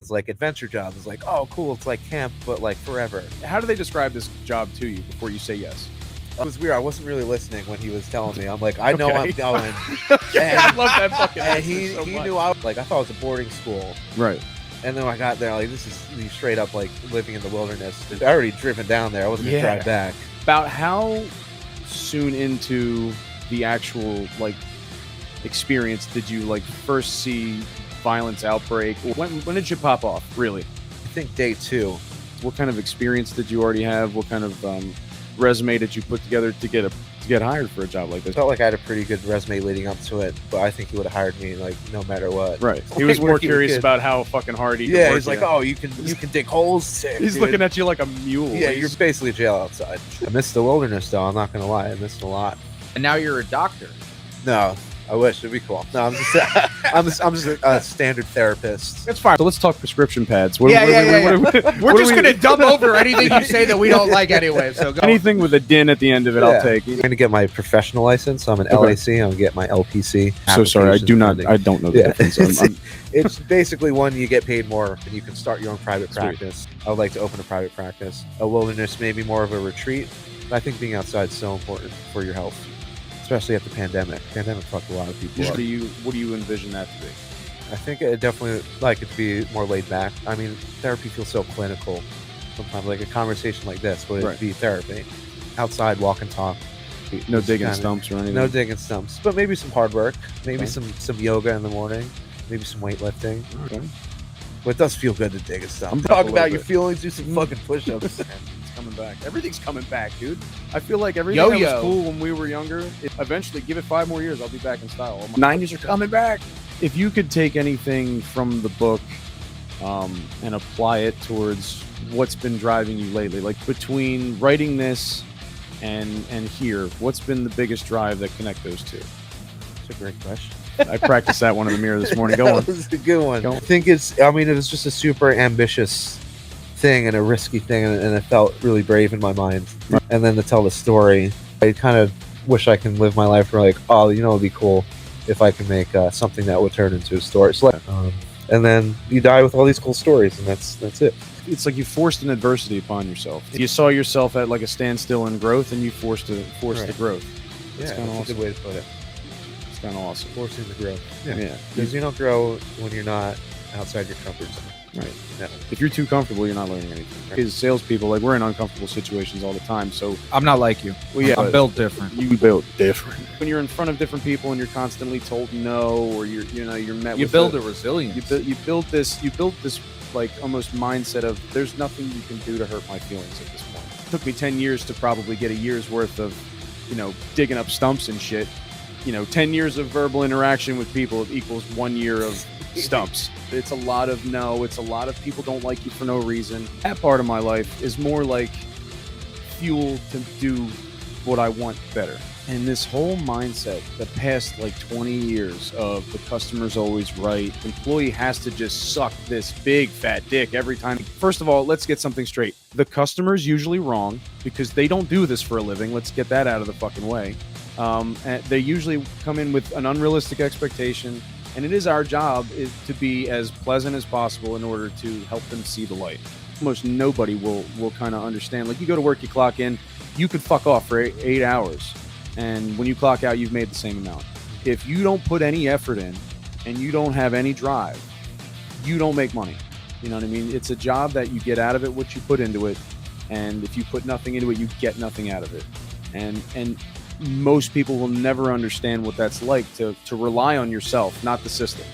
It's like adventure jobs. It's like, oh, cool. It's like camp, but like forever. How do they describe this job to you before you say yes? It was weird. I wasn't really listening when he was telling me. I'm like, I know I'm going. I love that fucking And answer he so much. knew I was like, I thought it was a boarding school. Right. And then when I got there, like, this is straight up like living in the wilderness. I already driven down there. I wasn't gonna drive back. About how soon into the actual like experience did you like first see violence outbreak? When did you pop off? Really? I think day 2. What kind of experience did you already have? What kind of resume did you put together to get hired for a job like I this? felt like I had a pretty good resume leading up to it, but I think he would have hired me like no matter what. Right. He was more curious about how fucking hard he could work. He's like, oh, you can dig holes. Sick, He's dude. looking at you like a mule. Yeah, you're basically jail outside. I missed the wilderness though. I'm not gonna lie, I missed a lot. And now you're a doctor. No, I wish it'd be cool. No, I'm just I'm just a standard therapist. That's fine. So let's talk prescription pads. We're just gonna dump over anything you say that we don't like anyway. So go. Anything with a din at the end of it, I'll take. I'm gonna get my professional license. So I'm an LAC. I'm gonna get my LPC. So sorry, I don't know the difference. It's basically one you get paid more and you can start your own private practice. I would like to open a private practice. A wilderness, maybe more of a retreat. But I think being outside is so important for your health, especially after the pandemic. Pandemic fucked a lot of people up. What do you envision that to be? I think it definitely like it to be more laid back. I mean, therapy feels so clinical sometimes. Like a conversation like this would be therapy. Outside, walk and talk. No digging stumps or anything. No digging stumps, but maybe some hard work. Maybe some yoga in the morning. Maybe some weightlifting. Okay. But it does feel good to dig a stump. I'm Talk about your feelings. Do some fucking push-ups. It's coming back. Everything's coming back, dude. I feel like everything that was cool when we were younger. Eventually, give it 5 more years, I'll be back in style. All my 90s are coming back. If you could take anything from the book and apply it towards what's been driving you lately, like between writing this and here, what's been the biggest drive that connect those two? That's a great question. I practiced that one in the mirror this morning. Go on. That was a good one. I think it was just a super ambitious thing and a risky thing, and it felt really brave in my mind. And then to tell the story, I kind of wish I can live my life where like, oh, you know, it'd be cool if I can make something that would turn into a story. So, and then you die with all these cool stories, and that's it. It's like you forced an adversity upon yourself. You saw yourself at like a standstill in growth, and you forced the growth. That's a good way to put it. It's kind of awesome. Forcing the growth. Yeah. Because you don't grow when you're not outside your comfort zone. Right. No. If you're too comfortable, you're not learning anything. Right? As salespeople, like we're in uncomfortable situations all the time. So I'm not like you. Well, yeah, I'm built different. You built different. When you're in front of different people and you're constantly told no, or you're met. You with build a resilience. You built this like almost mindset of there's nothing you can do to hurt my feelings at this point. It took me 10 years to probably get a year's worth of, digging up stumps and shit. 10 years of verbal interaction with people equals 1 year of stumps. It's a lot of no. It's a lot of people don't like you for no reason. That part of my life is more like fuel to do what I want better. And this whole mindset, the past like 20 years of the customer's always right, employee has to just suck this big fat dick every time. First of all, let's get something straight. The customer's usually wrong because they don't do this for a living. Let's get that out of the fucking way. And they usually come in with an unrealistic expectation. And it is our job to be as pleasant as possible in order to help them see the light. Almost nobody will kind of understand. Like you go to work, you clock in, you could fuck off for 8 hours. And when you clock out, you've made the same amount. If you don't put any effort in and you don't have any drive, you don't make money. You know what I mean? It's a job that you get out of it what you put into it. And if you put nothing into it, you get nothing out of it. And most people will never understand what that's like to rely on yourself, not the system.